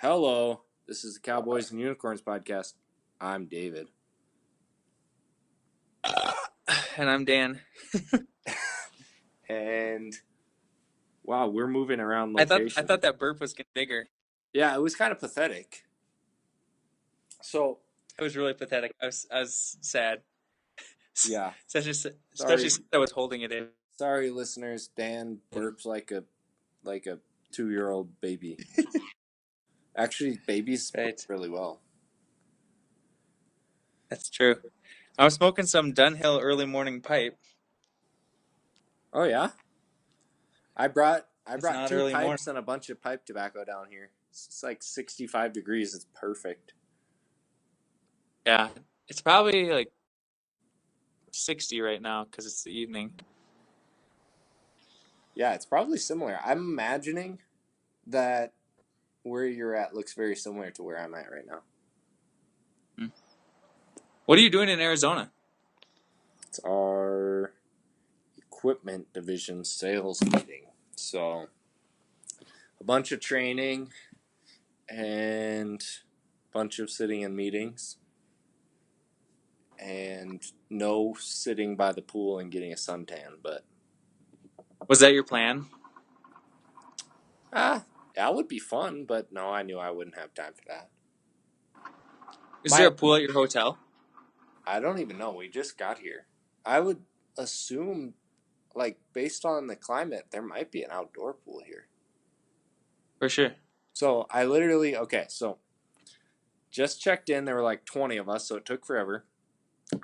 Hello, this is the Cowboys and Unicorns podcast. I'm David. And I'm Dan. And wow, we're moving around I location. thought that burp was getting bigger. Yeah, it was kind of pathetic. So It was really pathetic. I was sad. yeah, Especially sorry, since I was holding it in. sorry, listeners. Dan burps like a 2-year-old baby. Actually, babies burp really well. That's true. I was smoking some Dunhill early morning pipe. Oh yeah, I brought not 2 early pipes and a bunch of pipe tobacco down here. It's like 65 degrees. It's perfect. Yeah, it's probably like 60 right now because it's the evening. Yeah, it's probably similar. I'm imagining that where you're at looks very similar to where I'm at right now. What are you doing in Arizona? It's our equipment division sales meeting. So a bunch of training and a bunch of sitting in meetings and no sitting by the pool and getting a suntan, but Was that your plan? that would be fun, but no, I knew I wouldn't have time for that. Is there a pool at your hotel? I don't even know. We just got here. I would assume, like, based on the climate, there might be an outdoor pool here. For sure. So I so just checked in. There were like 20 of us, so it took forever.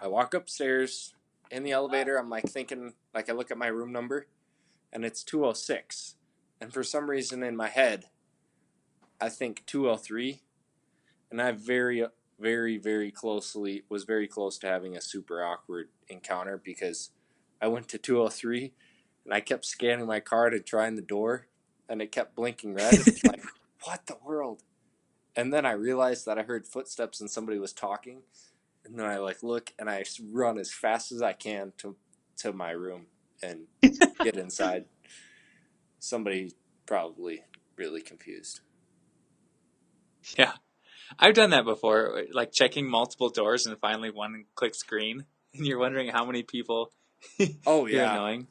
I walk upstairs in the elevator. I'm like thinking, like, I look at my room number, and it's 206. And for some reason in my head, I think 203. And I very, very, very was very close to having a super awkward encounter because I went to 203 and I kept scanning my card and trying the door, and it kept blinking red. It's like, what the world? And then I realized that I heard footsteps and somebody was talking. And then I look and I run as fast as I can to my room and get inside. Somebody probably really confused. Yeah. I've done that before, like checking multiple doors and finally one clicks green, and you're wondering how many people Oh, you're yeah. annoying.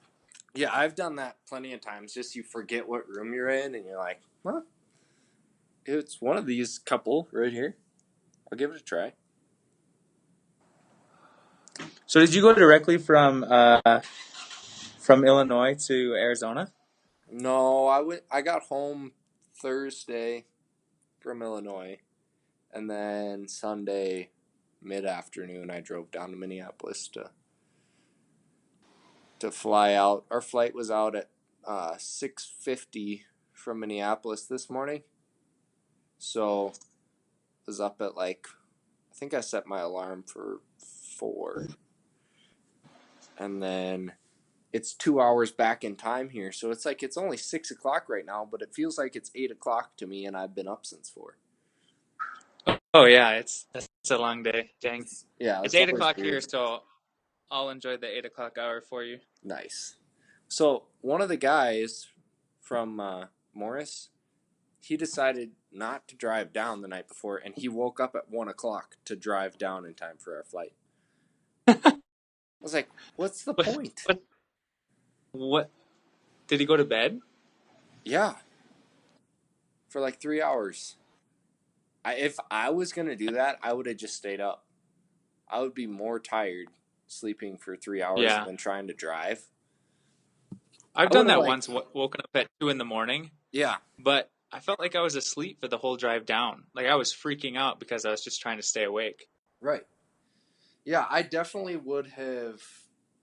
Yeah, I've done that plenty of times. Just you forget what room you're in, and you're like, well, it's one of these couple right here. I'll give it a try. So did you go directly from Illinois to Arizona? No, I got home Thursday from Illinois, and then Sunday mid-afternoon I drove down to Minneapolis to fly out. Our flight was out at 6:50 from Minneapolis this morning. So I was up at I think I set my alarm for 4. And then it's 2 hours back in time here. So it's like it's only 6 o'clock right now, but it feels like it's 8 o'clock to me, and I've been up since 4. Oh yeah, it's a long day. Dang. Yeah, It's 8 o'clock weird. here, so I'll enjoy the 8 o'clock hour for you. Nice. So one of the guys from Morris, he decided not to drive down the night before, and he woke up at 1 o'clock to drive down in time for our flight. I was like, what's the point? What? Did he go to bed? Yeah. For like 3 hours. If I was going to do that, I would have just stayed up. I would be more tired sleeping for 3 hours than trying to drive. I've done that once, woken up at 2 a.m. Yeah. But I felt like I was asleep for the whole drive down. Like I was freaking out because I was just trying to stay awake. Right. Yeah, I definitely would have.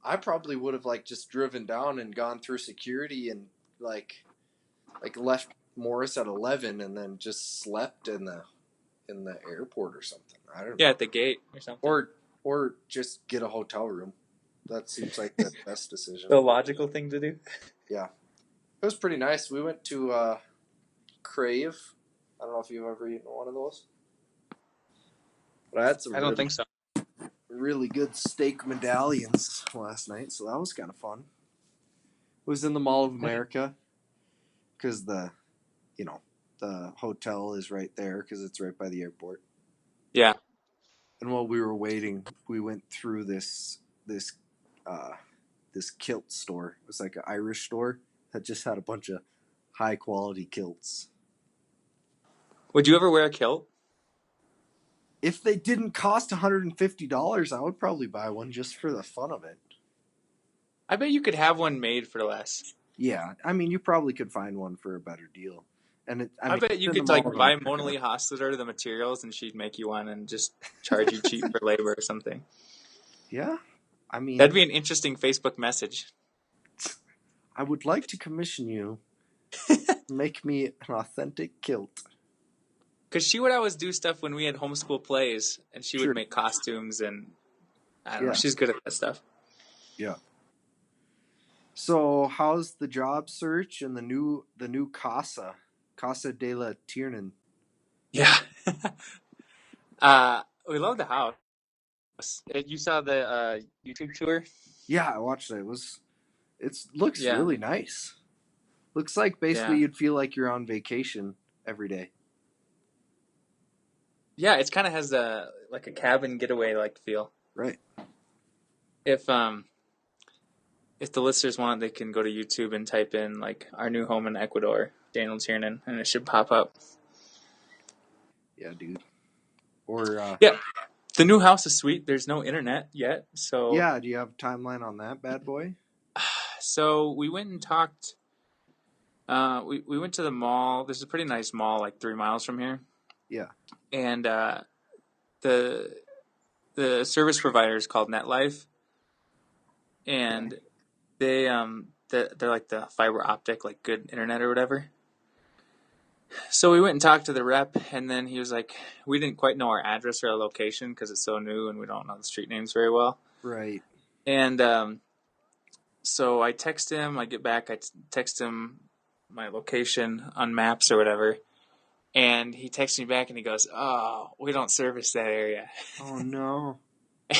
I probably would have just driven down and gone through security and like left Morris at 11 and then just slept in the airport or something. I don't know. Yeah, at the gate or something. Or just get a hotel room. That seems like the best decision. The logical thing to do. Yeah. It was pretty nice. We went to Crave. I don't know if you've ever eaten one of those. But I had some. I don't think so. Really good steak medallions last night, so that was kind of fun. It was in the Mall of America because the hotel is right there because it's right by the airport. Yeah. And while we were waiting, we went through uh, this kilt store. It was like an Irish store that just had a bunch of high quality kilts. Would you ever wear a kilt? If they didn't cost $150, I would probably buy one just for the fun of it. I bet you could have one made for less. Yeah, I mean, you probably could find one for a better deal. And I bet you in the could Mall like of buy America. Mona Lee Hossler the materials, and she'd make you one and just charge you cheap for labor or something. Yeah, I mean, That'd be an interesting Facebook message. I would like to commission you to make me an authentic kilt. Because she would always do stuff when we had homeschool plays, and she Sure. would make costumes, and I don't know, Yeah. she's good at that stuff. Yeah. So, how's the job search and the new Casa de la Tiernan? Yeah. We love the house. You saw the YouTube tour? Yeah, I watched it. It looks Yeah. really nice. Looks like basically Yeah. you'd feel like you're on vacation every day. Yeah, it kind of has like a cabin getaway like feel. Right. If the listeners want, they can go to YouTube and type in like our new home in Ecuador, Daniel Tiernan, and it should pop up. Yeah, dude. Or yeah, the new house is sweet. There's no internet yet, so yeah. Do you have a timeline on that bad boy? So we went and talked. We went to the mall. There's a pretty nice mall, like 3 miles from here. Yeah. And the service provider is called NetLife, and Okay. they're like the fiber optic, like good internet or whatever. So we went and talked to the rep, and then he was like, we didn't quite know our address or our location because it's so new and we don't know the street names very well. Right. And so I text him. I get back. I text him my location on maps or whatever. And he texts me back and he goes, "Oh, we don't service that area." Oh no.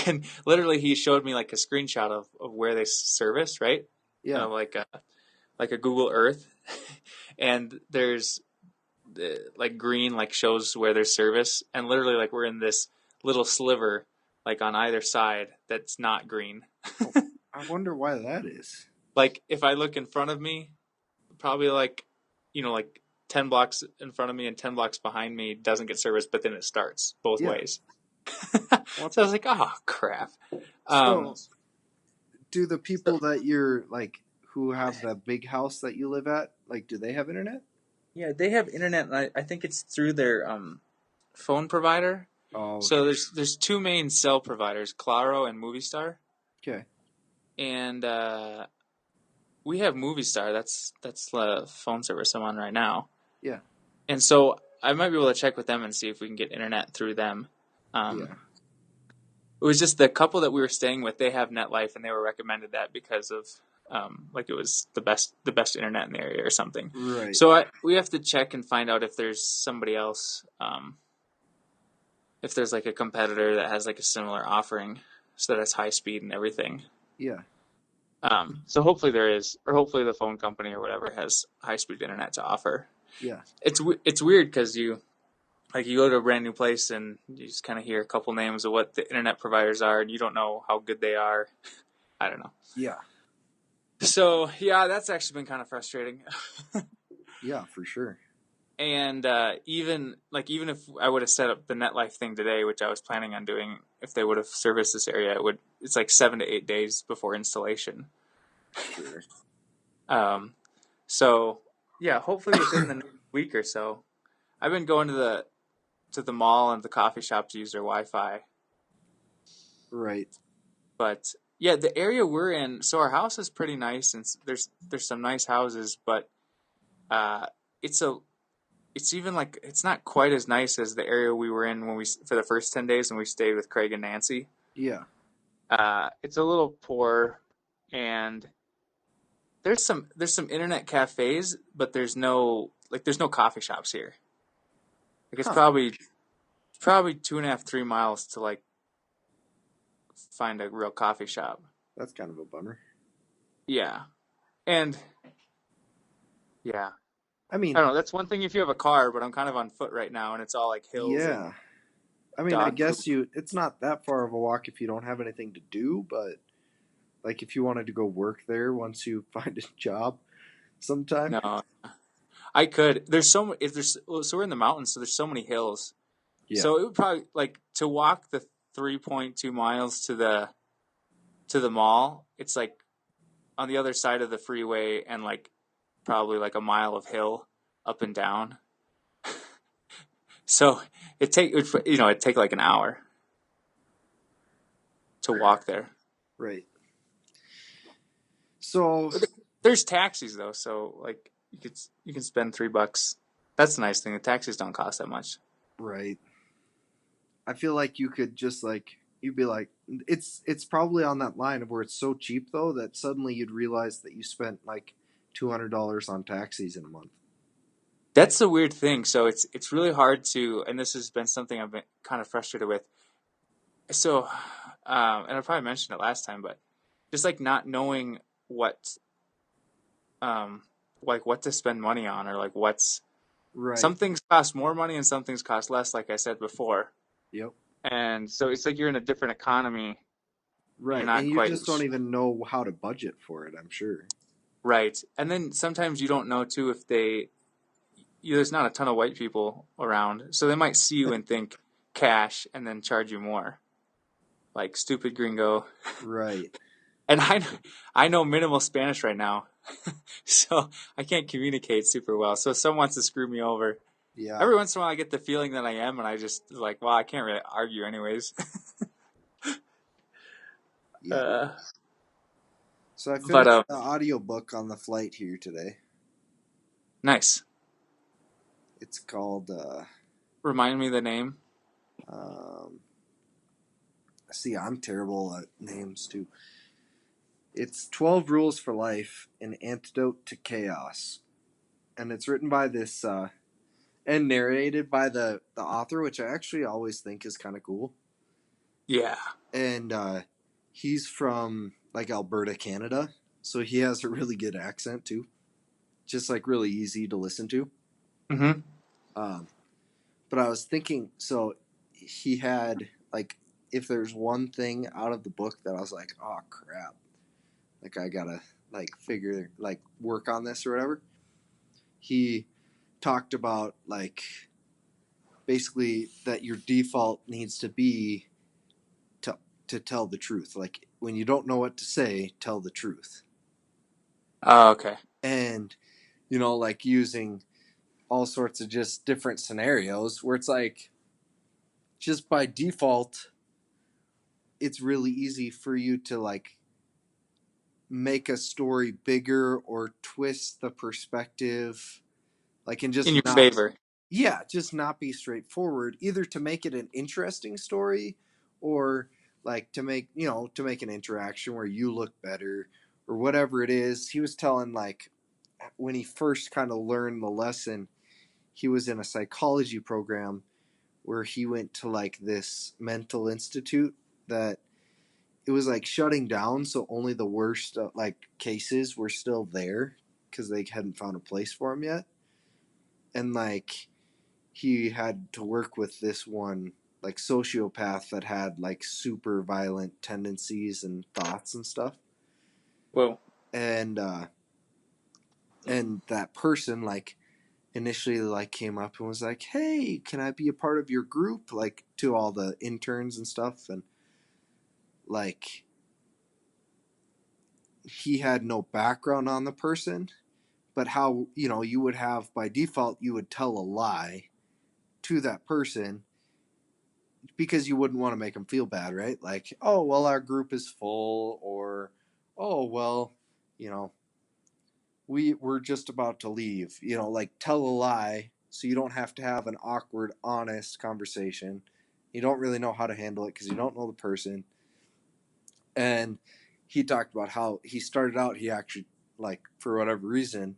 And literally he showed me like a screenshot of where they service, right? Yeah. Like a Google Earth. And there's like green like shows where there's service, and literally like we're in this little sliver like on either side that's not green. I wonder why that is. Like if I look in front of me, probably like 10 blocks in front of me and 10 blocks behind me doesn't get service, but then it starts both ways. So I was like, oh crap. So do the people that you're like who have the big house that you live at, like, do they have internet? Yeah, they have internet, and I think it's through their phone provider. Oh, okay. So there's two main cell providers, Claro and Movistar. Okay. And we have Movistar. That's the phone service I'm on right now. Yeah. And so I might be able to check with them and see if we can get internet through them. Yeah. It was just the couple that we were staying with. They have NetLife, and they were recommended that because of like it was the best internet in the area or something. Right. So we have to check and find out if there's somebody else, if there's like a competitor that has like a similar offering, so that it's high speed and everything. Yeah. So hopefully there is, or hopefully the phone company or whatever has high speed internet to offer. Yeah. It's weird because you go to a brand new place and you just kind of hear a couple names of what the internet providers are, and you don't know how good they are. I don't know. Yeah. So yeah, that's actually been kind of frustrating. Yeah, for sure. And even if I would have set up the NetLife thing today, which I was planning on doing, if they would have serviced this area, it's like 7 to 8 days before installation. Sure. So yeah, hopefully within the next week or so. I've been going to the mall and the coffee shop to use their Wi-Fi. Right. But yeah, the area we're in, so our house is pretty nice, and there's some nice houses, but it's even like it's not quite as nice as the area we were in for the first 10 days when we stayed with Craig and Nancy. Yeah. It's a little poor, and there's some internet cafes, but there's no coffee shops here. Like it's probably 2.5, 3 miles to like find a real coffee shop. That's kind of a bummer. Yeah. And yeah. I I mean, don't know. That's one thing if you have a car, but I'm kind of on foot right now, and it's all like hills and yeah. I mean, I dog poop. guess it's not that far of a walk if you don't have anything to do, but like if you wanted to go work there once you find a job sometime. No, I could. There's so if there's so we're in the mountains, so there's so many hills. Yeah. So it would probably like to walk the 3.2 miles to the mall. It's like on the other side of the freeway and like probably like a mile of hill up and down. So it'd take like an hour to walk there. Right. So, There's taxis though, so like you can spend $3. That's the nice thing. The taxis don't cost that much. right. I feel like you could just like you'd be like it's probably on that line of where it's so cheap though that suddenly you'd realize that you spent like $200 on taxis in a month. That's the weird thing. So it's really hard to, and this has been something I've been kind of frustrated with. So, and I probably mentioned it last time, but just like not knowing what, um, like what to spend money on, or like what's Right. some things cost more money and some things cost less, like I said before. Yep. And so it's like you're in a different economy. You're Right. And not you quite just don't even know how to budget for it, I'm sure. right. And then sometimes you don't know too if there's not a ton of white people around, so they might see you and think cash and then charge you more, like stupid gringo. Right. And I know minimal Spanish right now, so I can't communicate super well. So if someone wants to screw me over, Yeah. every once in a while I get the feeling that I am, and I just like, well, I can't really argue anyways. Yeah. uh, So I but finished the audiobook on the flight here today. nice. It's called Remind me the name. um see, I'm terrible at names too. It's 12 Rules for Life, An Antidote to Chaos. And it's written by this and narrated by the author, which I actually always think is kind of cool. Yeah. And he's from like Alberta, Canada, so he has a really good accent too, just like really easy to listen to. Mm-hmm. But I was thinking, so he had like, if there's one thing out of the book that I was like, oh crap, like I gotta like figure like work on this or whatever. He talked about like basically that your default needs to be to tell the truth. Like when you don't know what to say, tell the truth. Oh, okay. And like using all sorts of just different scenarios where it's like just by default it's really easy for you to like make a story bigger or twist the perspective like and just In your not favor. just not be straightforward either to make it an interesting story or like to make to make an interaction where you look better or whatever it is. He was telling like when he first kind of learned the lesson, he was in a psychology program where he went to like this mental institute that it was like shutting down, so only the worst like cases were still there because they hadn't found a place for him yet. And like he had to work with this one like sociopath that had like super violent tendencies and thoughts and stuff. Whoa. And that person like initially like came up and was like, hey, can I be a part of your group, like to all the interns and stuff. And like he had no background on the person, but how you would have by default you would tell a lie to that person because you wouldn't want to make them feel bad, right? Like, oh well, our group is full, or oh well, you know we're just about to leave, like tell a lie so you don't have to have an awkward honest conversation. You don't really know how to handle it because you don't know the person. And he talked about how he started out, he actually like for whatever reason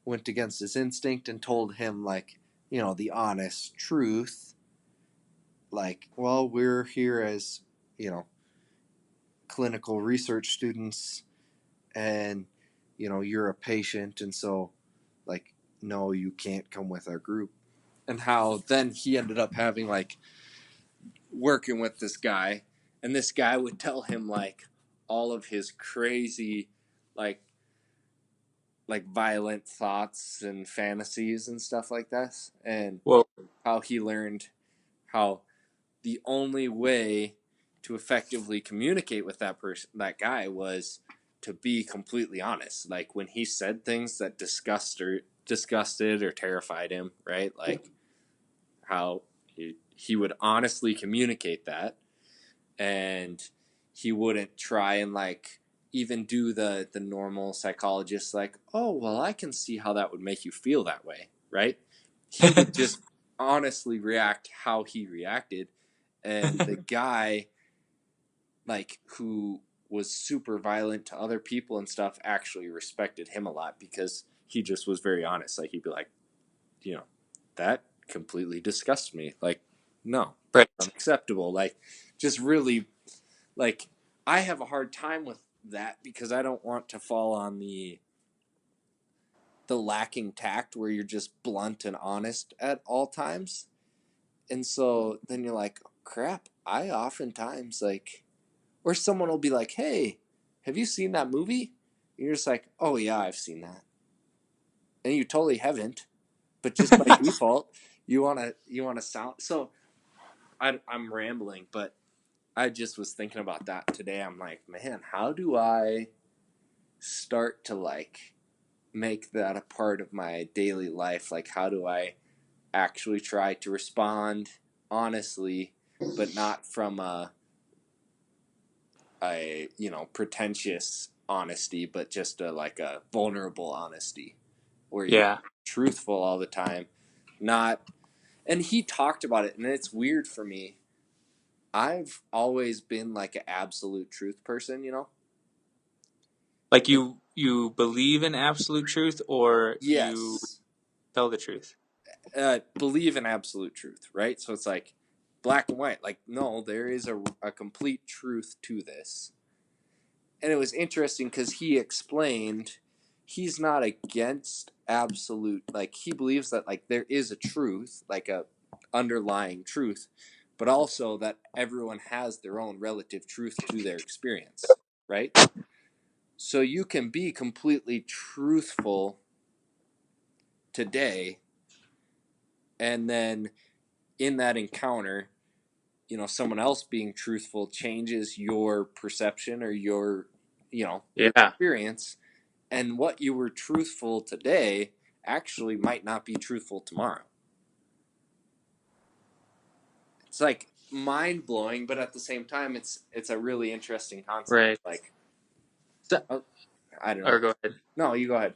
went against his instinct and told him like the honest truth, like, well, we're here as clinical research students and you're a patient, and so like no, you can't come with our group. And how then he ended up having like working with this guy, and this guy would tell him like all of his crazy like violent thoughts and fantasies and stuff like this, and Well, how he learned how the only way to effectively communicate with that person, that guy, was to be completely honest. Like when he said things that disgusted or terrified him, right? Like how he would honestly communicate that, and he wouldn't try and like even do the normal psychologist like, oh well, I can see how that would make you feel that way, right? He would just honestly react how he reacted, and the guy like who was super violent to other people and stuff actually respected him a lot because he just was very honest. Like he'd be like, that completely disgusts me. Like, no, right. unacceptable. Like, just really, like, I have a hard time with that because I don't want to fall on the lacking tact where you're just blunt and honest at all times. And so then you're like, crap, I oftentimes like, or someone will be like, hey, have you seen that movie? And you're just like, oh yeah, I've seen that. And you totally haven't, but just by default, you wanna sound so. I'm rambling, but I just was thinking about that today. I'm like, man, how do I start to like make that a part of my daily life? Like, how do I actually try to respond honestly, but not from a pretentious honesty, but just like a vulnerable honesty where you're truthful all the time. Not, and he talked about it, and it's weird for me. I've always been like an absolute truth person, Like you believe in absolute truth, or you Yes. tell the truth? Believe in absolute truth, right? So it's like black and white. Like, no, there is a complete truth to this. And it was interesting because he explained he's not against absolute, like he believes that like there is a truth, like a underlying truth, but also that everyone has their own relative truth to their experience, right? So you can be completely truthful today, and then in that encounter, someone else being truthful changes your perception or your experience, and what you were truthful today actually might not be truthful tomorrow. It's like mind blowing, but at the same time, it's a really interesting concept. Right. Like, So, I don't know. or go ahead. No, you go ahead.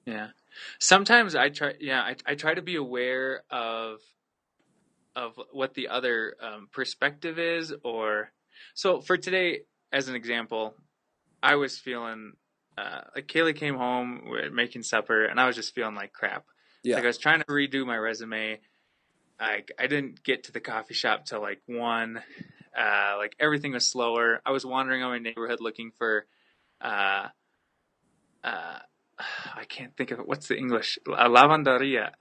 Yeah. Sometimes I try. Yeah, I try to be aware of what the other perspective is. Or so for today, as an example, I was feeling like Kaylee came home, we're making supper, and I was just feeling like crap. Yeah. Like I was trying to redo my resume. I didn't get to the coffee shop till like 1. Like everything was slower. I was wandering around my neighborhood looking for I can't think of it. What's the English? Lavanderia.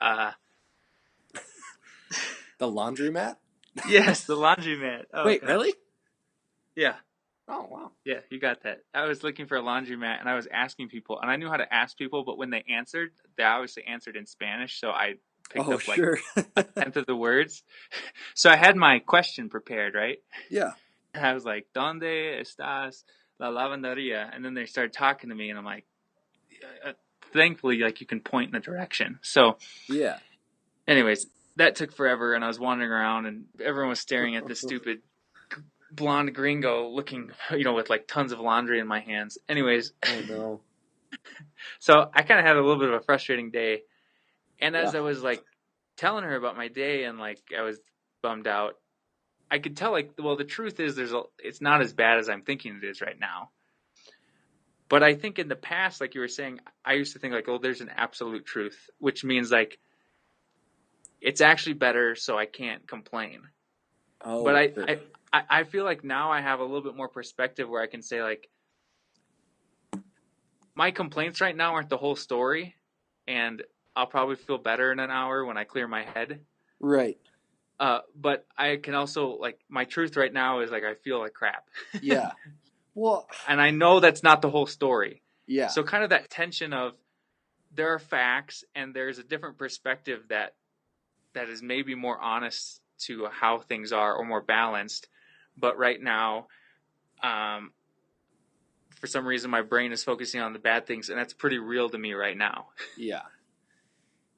The laundromat? Yes, the laundromat. Oh, Wait, gosh. really? Yeah. Oh, wow. Yeah, you got that. I was looking for a laundromat, and I was asking people, and I knew how to ask people, but when they answered, they obviously answered in Spanish, so I picked up like a tenth of the words. So I had my question prepared, right? Yeah. And I was like, "Donde estás la lavanderia?" And then they started talking to me, and I'm like, thankfully, like you can point in the direction. So Yeah. anyways, that took forever, and I was wandering around, and everyone was staring at this stupid blonde gringo looking, with like tons of laundry in my hands. Anyways. Oh, no. So I kind of had a little bit of a frustrating day. And as Yeah. I was like telling her about my day and like I was bummed out, I could tell like, well, the truth is it's not as bad as I'm thinking it is right now. But I think in the past, like you were saying, I used to think like, oh, there's an absolute truth, which means like it's actually better, so I can't complain. Oh, But sure. I feel like now I have a little bit more perspective where I can say like, my complaints right now aren't the whole story, and I'll probably feel better in an hour when I clear my head. Right. But I can also, like, my truth right now is, like, I feel like crap. Yeah. Well, And I know that's not the whole story. yeah. So kind of that tension of there are facts and there's a different perspective that is maybe more honest to how things are or more balanced. But right now, for some reason, my brain is focusing on the bad things, and that's pretty real to me right now. Yeah.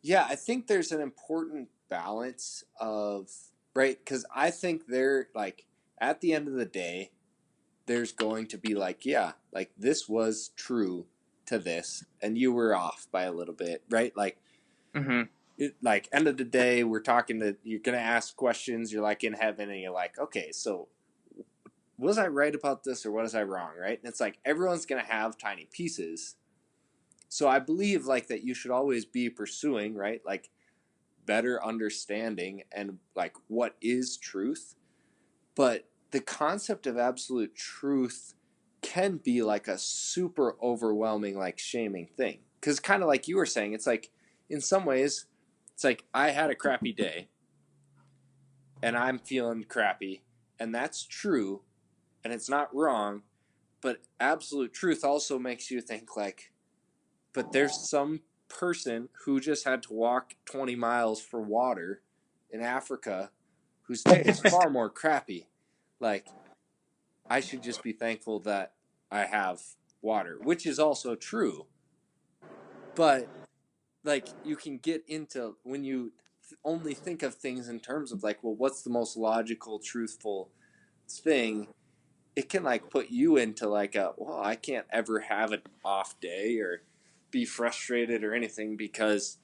Yeah, I think there's an important balance of, right? Because I think they're like, at the end of the day, there's going to be like, yeah, like this was true to this, and you were off by a little bit, right? Like, Mm-hmm. like end of the day, we're talking to, you're gonna ask questions. You're like in heaven, and you're like, okay, so was I right about this or was I wrong, right? And it's like everyone's gonna have tiny pieces. So I believe like that you should always be pursuing, right? Like better understanding and like what is truth. But the concept of absolute truth can be like a super overwhelming, like shaming thing. Because kind of like you were saying, it's like in some ways, it's like I had a crappy day and I'm feeling crappy, and that's true and it's not wrong. But absolute truth also makes you think like, but there's some person who just had to walk 20 miles for water in Africa whose day is far more crappy. Like, I should just be thankful that I have water, which is also true. But, like, you can get into when you only think of things in terms of, like, well, what's the most logical, truthful thing? It can, like, put you into, like, well, I can't ever have an off day or be frustrated or anything because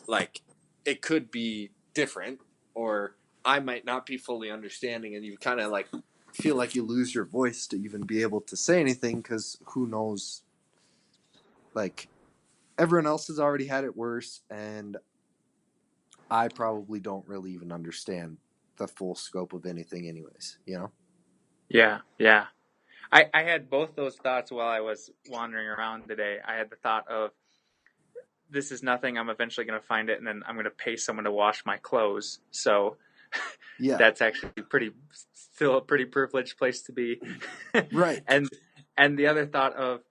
like it could be different or I might not be fully understanding, and you kind of like feel like you lose your voice to even be able to say anything because who knows, like everyone else has already had it worse, and I probably don't really even understand the full scope of anything anyways, you know? Yeah, yeah. I had both those thoughts while I was wandering around today. I had the thought of, this is nothing. I'm eventually going to find it, and then I'm going to pay someone to wash my clothes. So Yeah. that's actually still a pretty privileged place to be. Right. And the other thought of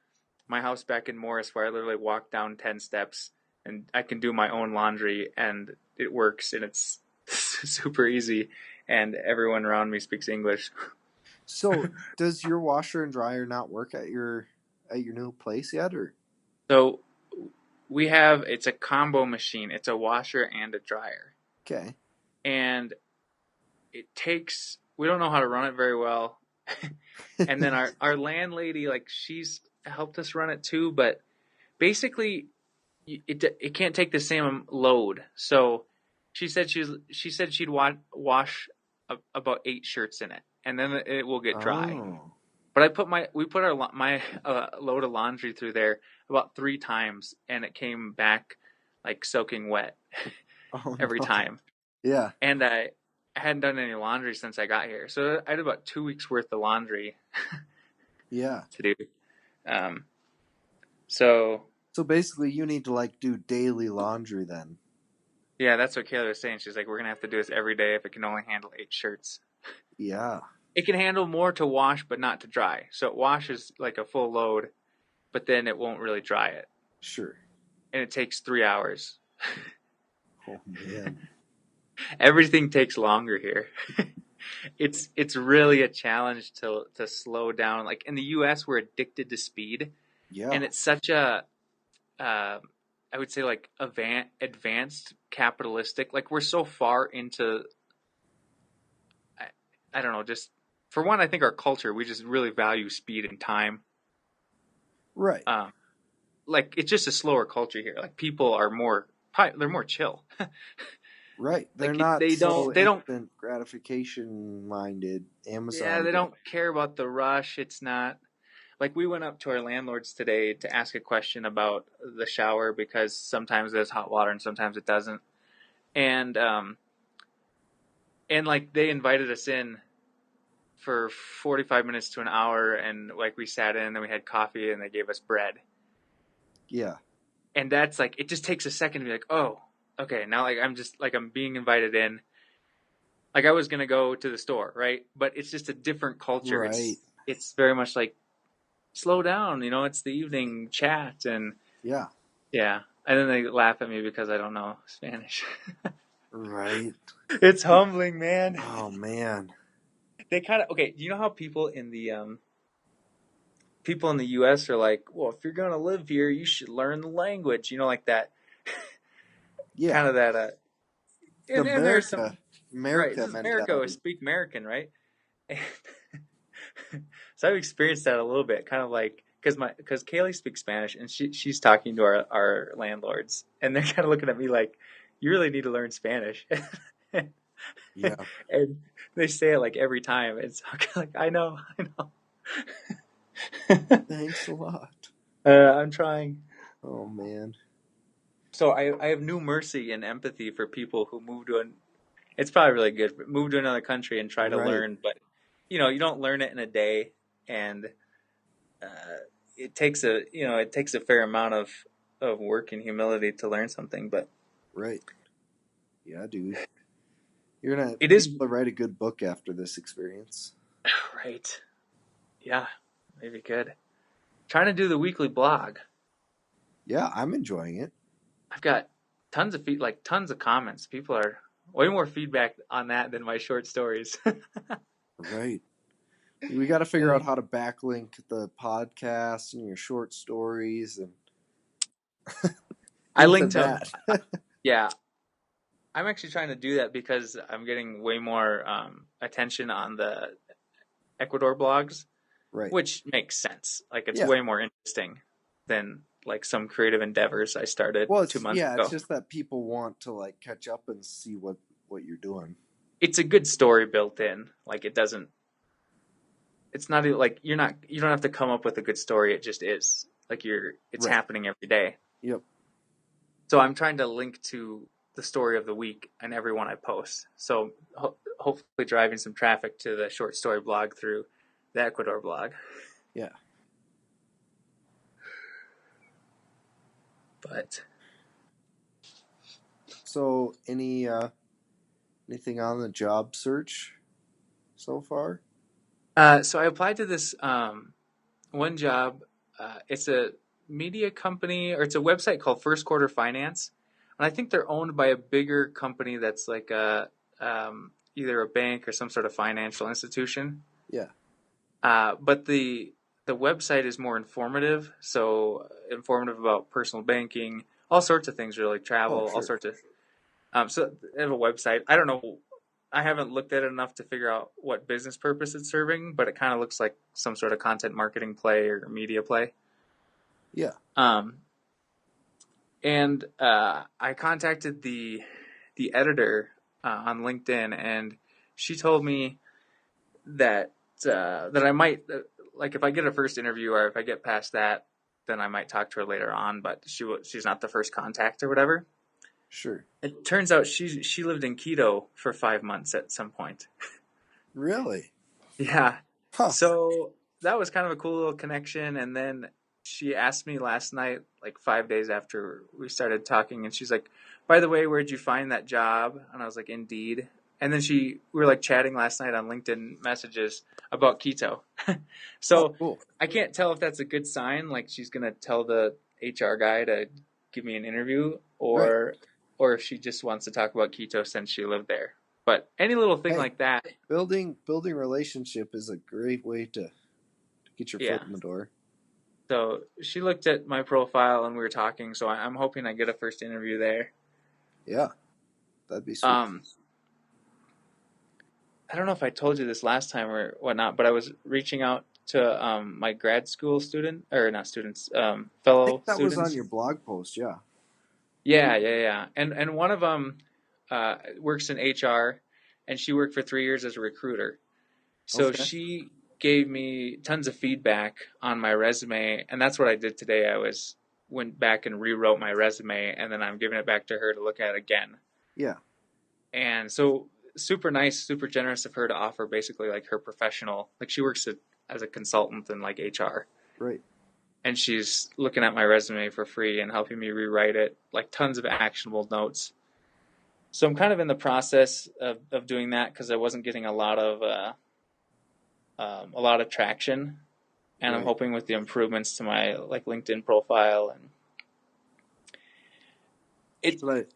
my house back in Morris, where I literally walk down 10 steps and I can do my own laundry, and it works, and it's super easy, and everyone around me speaks English. So does your washer and dryer not work at your new place yet, or? So it's a combo machine. It's a washer and a dryer. Okay. And we don't know how to run it very well. And then our landlady, like, she's helped us run it too, but basically it can't take the same load. So she said she'd wash about 8 shirts in it, and then it will get dry. Oh. But we put my load of laundry through there about 3 times, and it came back like soaking wet every No. time. Yeah. And I hadn't done any laundry since I got here, so I had about 2 weeks worth of laundry. Yeah. To do. So basically, you need to like do daily laundry then. yeah, that's what Kayla was saying. She's like, we're gonna have to do this every day if it can only handle 8 shirts. Yeah. It can handle more to wash, but not to dry. So it washes like a full load, but then it won't really dry it. Sure. And it takes 3 hours. Oh man. Everything takes longer here. It's really a challenge to slow down. Like in the U.S., we're addicted to speed, Yeah. and it's such a I would say like advanced capitalistic. Like we're so far into I don't know. Just for one, I think our culture, we just really value speed and time. Right. Like it's just a slower culture here. Like people are they're more chill. Right. They're Like not they don't instant gratification minded. Amazon. Yeah, they don't care about the rush. It's not like we went up to our landlords today to ask a question about the shower because sometimes there's hot water and sometimes it doesn't. And like they invited us in for 45 minutes to an hour, and like we sat in and then we had coffee and they gave us bread. Yeah. And that's like, it just takes a second to be like, oh, okay, now like I'm being invited in. Like I was gonna go to the store, right? But it's just a different culture. Right. It's very much like slow down, it's the evening chat and Yeah. yeah. And then they laugh at me because I don't know Spanish. Right. It's humbling, man. Oh man. They kind of okay. You know how people in the U.S. are like, well, if you're gonna live here, you should learn the language. Like that, Yeah. kind of that. The And there's some right. America This is America. We mentality. speak American, right? So I've experienced that a little bit, kind of like because Kaylee speaks Spanish and she's talking to our landlords, and they're kind of looking at me like, you really need to learn Spanish. Yeah. And they say it like every time. It's like I know. Thanks a lot. I'm trying. Oh man. So I have new mercy and empathy for people who move to it's probably really good, but move to another country and try to Right. learn, but you don't learn it in a day, and uh, it takes a fair amount of work and humility to learn something, but Right. Yeah, dude. You're gonna it is write a good book after this experience. right. Yeah, maybe good. Trying to do the weekly blog. Yeah, I'm enjoying it. I've got tons of comments. People are way more feedback on that than my short stories. Right. We got to figure out how to backlink the podcast and your short stories and I into linked them. that. Yeah, I'm actually trying to do that because I'm getting way more attention on the Ecuador blogs, Right. which makes sense. Like it's Yeah. way more interesting than like some creative endeavors I started Well, 2 months ago. it's just that people want to like catch up and see what you're doing. It's a good story built in. Like it's not like you don't have to come up with a good story. It just is. Like it's Right. happening every day. Yep. So I'm trying to link to the story of the week and every one I post. So hopefully driving some traffic to the short story blog through the Ecuador blog. Yeah. But So, anything on the job search so far? so I applied to this one job. It's a media company, or it's a website called First Quarter Finance, and I think they're owned by a bigger company that's like either a bank or some sort of financial institution. Yeah. But the website is more informative, so informative about personal banking, all sorts of things, really, travel, Oh, all sure. sorts of. So they have a website. I don't know. I haven't looked at it enough to figure out what business purpose it's serving, but it kind of looks like some sort of content marketing play or media play. Yeah. And I contacted the editor on LinkedIn, and she told me that I might like if I get a first interview or if I get past that, then I might talk to her later on. But she's not the first contact or whatever. Sure. It turns out she lived in Quito for 5 months at some point. Really? Yeah. Huh. So that was kind of a cool little connection. And then she asked me last night, like 5 days after we started talking, and she's like, "By the way, where'd you find that job?" And I was like, "Indeed." And then we were like chatting last night on LinkedIn messages about Quito. So cool. I can't tell if that's a good sign, like she's gonna tell the HR guy to give me an interview, or if she just wants to talk about Quito since she lived there. But any little thing like that. Building relationship is a great way to get your foot in the door. So she looked at my profile and we were talking. So I'm hoping I get a first interview there. Yeah, that'd be sweet. I don't know if I told you this last time or whatnot, but I was reaching out to my grad school student, or not students, fellow I think that students. was on your blog post, yeah. Yeah. And one of them works in HR, and she worked for 3 years as a recruiter. So she gave me tons of feedback on my resume, and that's what I did today. Went back and rewrote my resume, and then I'm giving it back to her to look at again. Yeah. And so super nice, super generous of her to offer basically like her professional, like she works as a consultant in like HR. Right. and she's looking at my resume for free and helping me rewrite it, like tons of actionable notes. So I'm kind of in the process of doing that because I wasn't getting a lot of traction, and I'm Right. hoping with the improvements to my like LinkedIn profile and it. Should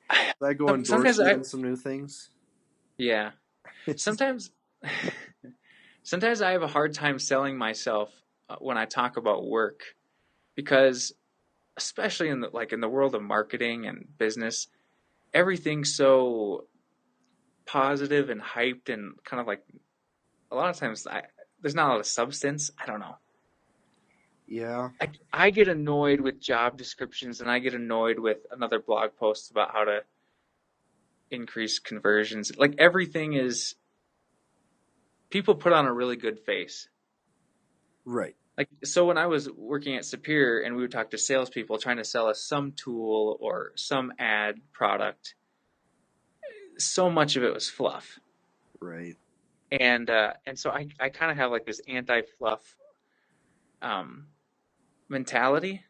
I go endorse Sometimes you I in some new things? yeah. Sometimes sometimes I have a hard time selling myself when I talk about work because especially in the world of marketing and business, everything's so positive and hyped and kind of like a lot of times there's not a lot of substance. I don't know. Yeah. I get annoyed with job descriptions and I get annoyed with another blog post about how to increase conversions. Like everything is people put on a really good face. Right. Like so when I was working at Superior and we would talk to salespeople trying to sell us some tool or some ad product, so much of it was fluff. Right. And so I kind of have like this anti-fluff um, mentality,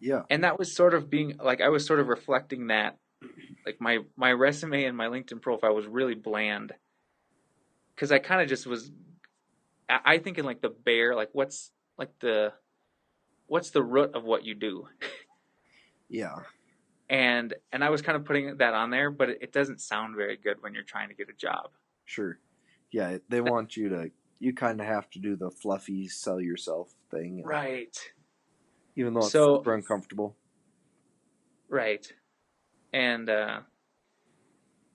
Yeah. and that was sort of being like I was sort of reflecting that like my resume and my LinkedIn profile was really bland because I kind of just was I think in like the bare like what's the root of what you do. Yeah. And I was kind of putting that on there, but it doesn't sound very good when you're trying to get a job. Sure. Yeah. They want you to. You kind of have to do the fluffy sell yourself thing, Right. even though it's So super uncomfortable. right. And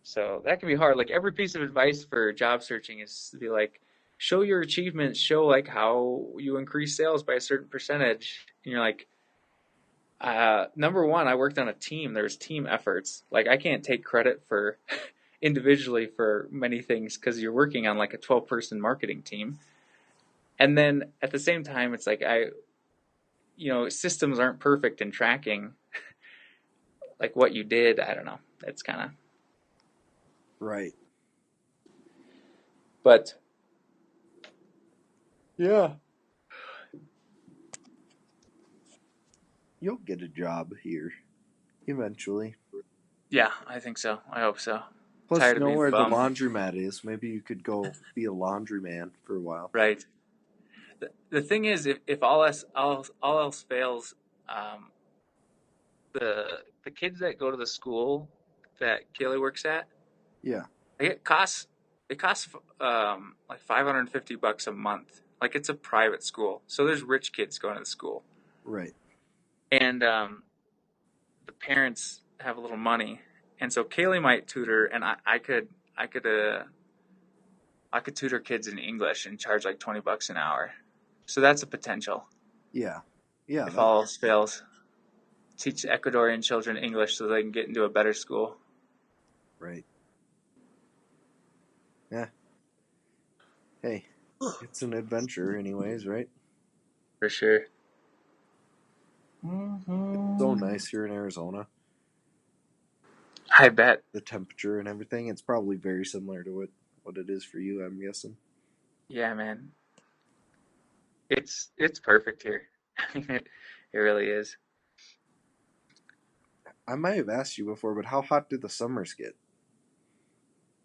so that can be hard. Like every piece of advice for job searching is to be like, show your achievements, show like how you increase sales by a certain percentage. And you're like, number one, I worked on a team. There's team efforts. Like I can't take credit for individually for many things because you're working on like a 12-person marketing team. And then at the same time, it's like systems aren't perfect in tracking like what you did. I don't know. It's kind of, Right. but yeah. You'll get a job here eventually. Yeah, I think so. I hope so. Plus, Tired you of know being a where the bum. laundromat is. Maybe you could go be a laundryman for a while. Right. The thing is, if all else fails, um, the kids that go to the school that Kaylee works at, Yeah. it costs like $550 a month. Like it's a private school, so there's rich kids going to the school, Right. and the parents have a little money, and so Kaylee might tutor, and I could tutor kids in English and charge like $20 an hour. So that's a potential. Yeah. Yeah. If all else fails, teach Ecuadorian children English so they can get into a better school. Right. Yeah. Hey, it's an adventure, anyways, right? For sure. It's so nice here in Arizona. I bet. The temperature and everything. It's probably very similar to what it is for you, I'm guessing. Yeah, man. It's perfect here. It really is. I might have asked you before, but how hot do the summers get?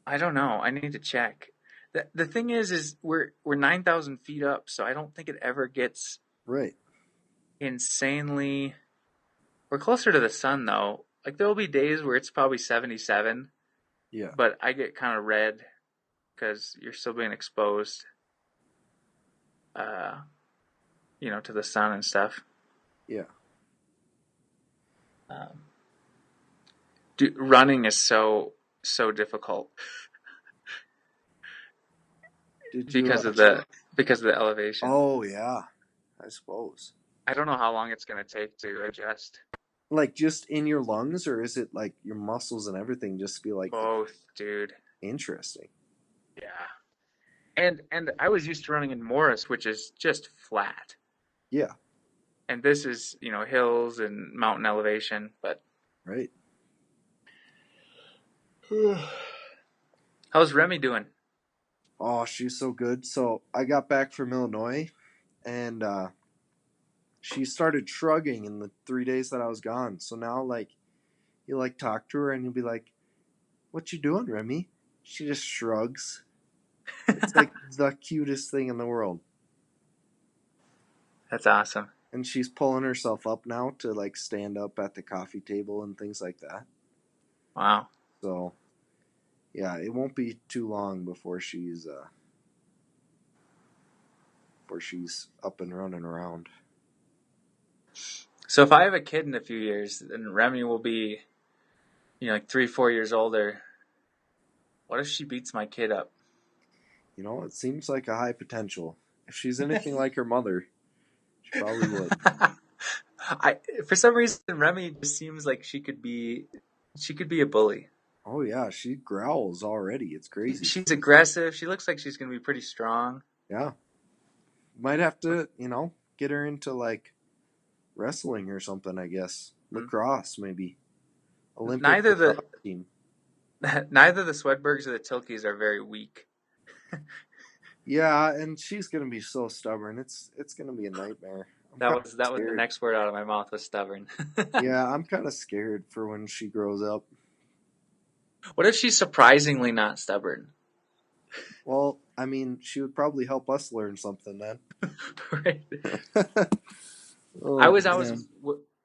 I don't know. I need to check. The thing is we're 9,000 feet up, so I don't think it ever gets Right. insanely. We're closer to the sun though. Like there'll be days where it's probably 77, Yeah. but I get kind of red because you're still being exposed, uh, to the sun and stuff. Yeah. Um, running is so difficult Did you? because of the elevation. Oh yeah, I suppose. I don't know how long it's gonna take to adjust. Like just in your lungs, or is it like your muscles and everything just feel like Both, dude. interesting? Yeah. And I was used to running in Morris, which is just flat. Yeah. And this is, hills and mountain elevation, but Right. how's Remy doing? Oh, she's so good. So I got back from Illinois, and she started shrugging in the 3 days that I was gone. So now, like, you like talk to her and you'll be like, "What you doing, Remy?" She just shrugs. It's like the cutest thing in the world. That's awesome. And she's pulling herself up now to like stand up at the coffee table and things like that. Wow. So, yeah, it won't be too long before she's up and running around. So if I have a kid in a few years, then Remy will be, like 3-4 years older. What if she beats my kid up? You know, it seems like a high potential. If she's anything like her mother, she probably would. For some reason, Remy just seems like she could be a bully. Oh yeah, she growls already. It's crazy. She's aggressive. She looks like she's going to be pretty strong. Yeah. Might have to, get her into like wrestling or something, I guess. Lacrosse, maybe. Olympic Neither lacrosse team. Neither the Swedbergs or the Tilkeys are very weak. Yeah, and she's gonna be so stubborn. It's gonna be a nightmare. That was the next word out of my mouth, was stubborn. Yeah, I'm kind of scared for when she grows up. What if she's surprisingly not stubborn? Well, I mean, she would probably help us learn something then. Right. Oh, I was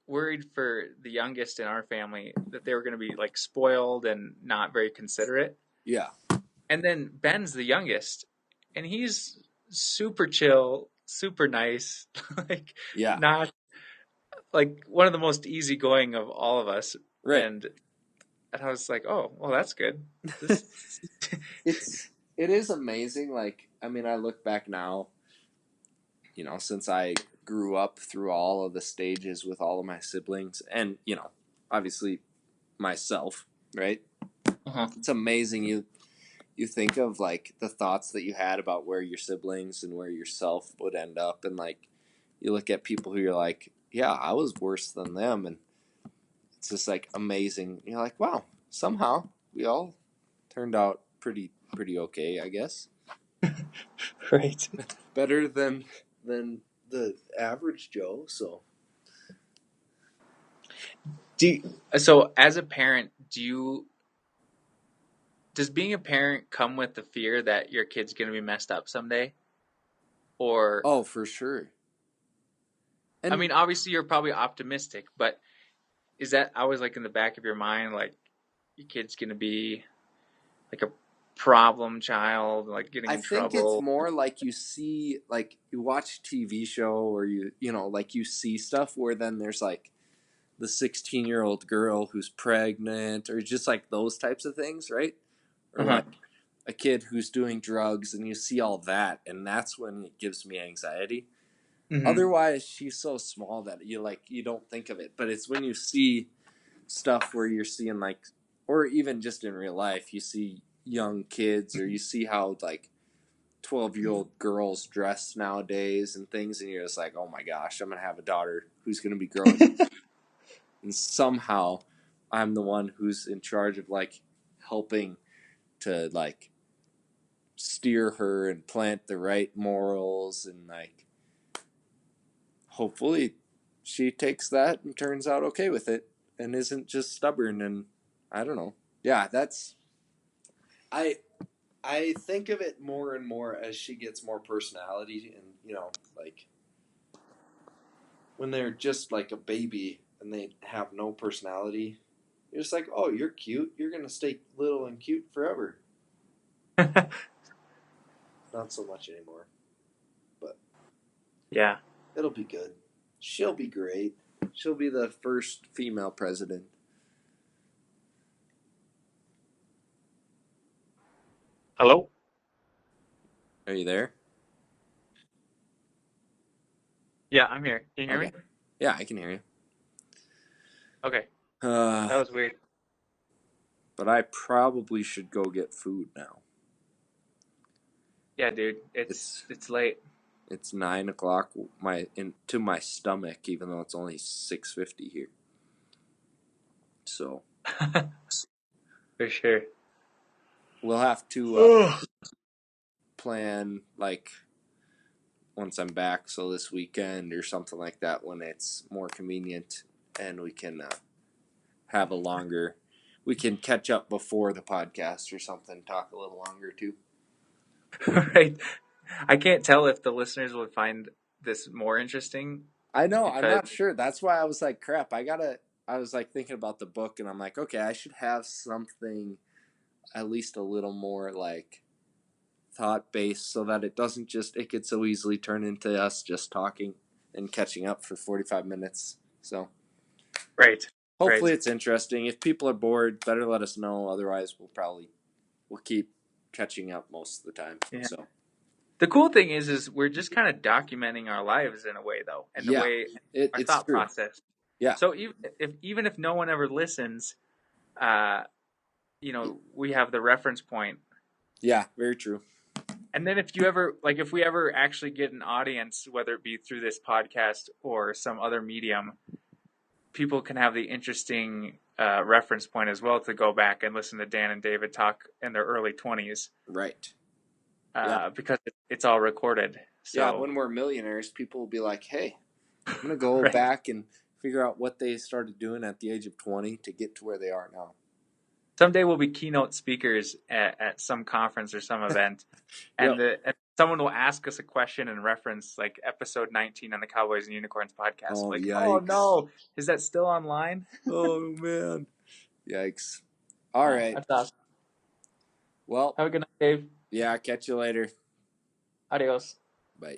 worried for the youngest in our family that they were going to be like spoiled and not very considerate. Yeah. And then Ben's the youngest, and he's super chill, super nice, like Yeah. not like one of the most easygoing of all of us. Right. And I was like, oh, well, that's good. It is amazing. Like, I mean, I look back now, since I grew up through all of the stages with all of my siblings and, obviously myself, right? Uh-huh. It's amazing. You think of like the thoughts that you had about where your siblings and where yourself would end up. And like, you look at people who you're like, yeah, I was worse than them. And it's just like amazing. You're like, wow, somehow we all turned out pretty okay, I guess. Right. Better than the average Joe. So, So as a parent, does being a parent come with the fear that your kid's going to be messed up someday? Or oh, for sure. And I mean, obviously you're probably optimistic, but is that always like in the back of your mind, like your kid's going to be like a problem child, like getting in trouble? I think it's more like you see, like you watch a TV show or like you see stuff where then there's like the 16-year-old girl who's pregnant or just like those types of things, right? Or like a kid who's doing drugs and you see all that, and that's when it gives me anxiety. Mm-hmm. Otherwise, she's so small that you don't think of it. But it's when you see stuff where you're seeing like, or even just in real life, you see young kids or you see how like 12-year-old girls dress nowadays and things, and you're just like, oh my gosh, I'm gonna have a daughter who's gonna be growing and somehow I'm the one who's in charge of like helping to like steer her and plant the right morals, and like hopefully she takes that and turns out okay with it and isn't just stubborn. And I don't know. Yeah, that's I think of it more and more as she gets more personality, and like when they're just like a baby and they have no personality, you're just like, oh, you're cute. You're gonna stay little and cute forever. Not so much anymore, but yeah, it'll be good. She'll be great. She'll be the first female president. Hello? Are you there? Yeah, I'm here. Can you hear me? Yeah, I can hear you. Okay. That was weird. But I probably should go get food now. Yeah, dude. It's late. It's 9:00 to my stomach, even though it's only 6:50 here. So for sure. We'll have to plan like once I'm back. So this weekend or something like that, when it's more convenient and we can have a longer. We can catch up before the podcast or something. Talk a little longer too. Right. I can't tell if the listeners would find this more interesting. I know. I'm Because not sure. That's why I was like, crap. I was like thinking about the book, and I'm like, okay, I should have something at least a little more like thought based, so that it could so easily turn into us just talking and catching up for 45 minutes. So right. hopefully it's interesting. If people are bored, better let us know. Otherwise, we'll keep catching up most of the time. Yeah. So The cool thing is we're just kind of documenting our lives in a way, though, and the yeah, way our it's thought true. process. Yeah. So even if no one ever listens, we have the reference point. Yeah, very true. And then if we ever actually get an audience, whether it be through this podcast or some other medium, people can have the interesting reference point as well to go back and listen to Dan and David talk in their early 20s. Right. Because it's all recorded. So yeah, when we're millionaires, people will be like, hey, I'm going to go back and figure out what they started doing at the age of 20 to get to where they are now. Someday we'll be keynote speakers at some conference or some event, and and someone will ask us a question and reference like episode 19 on the Cowboys and Unicorns podcast. Oh, like, yikes. oh no, is that still online? Oh, man. Yikes. All right. That's awesome. Well, have a good night, Dave. Yeah, catch you later. Adios. Bye.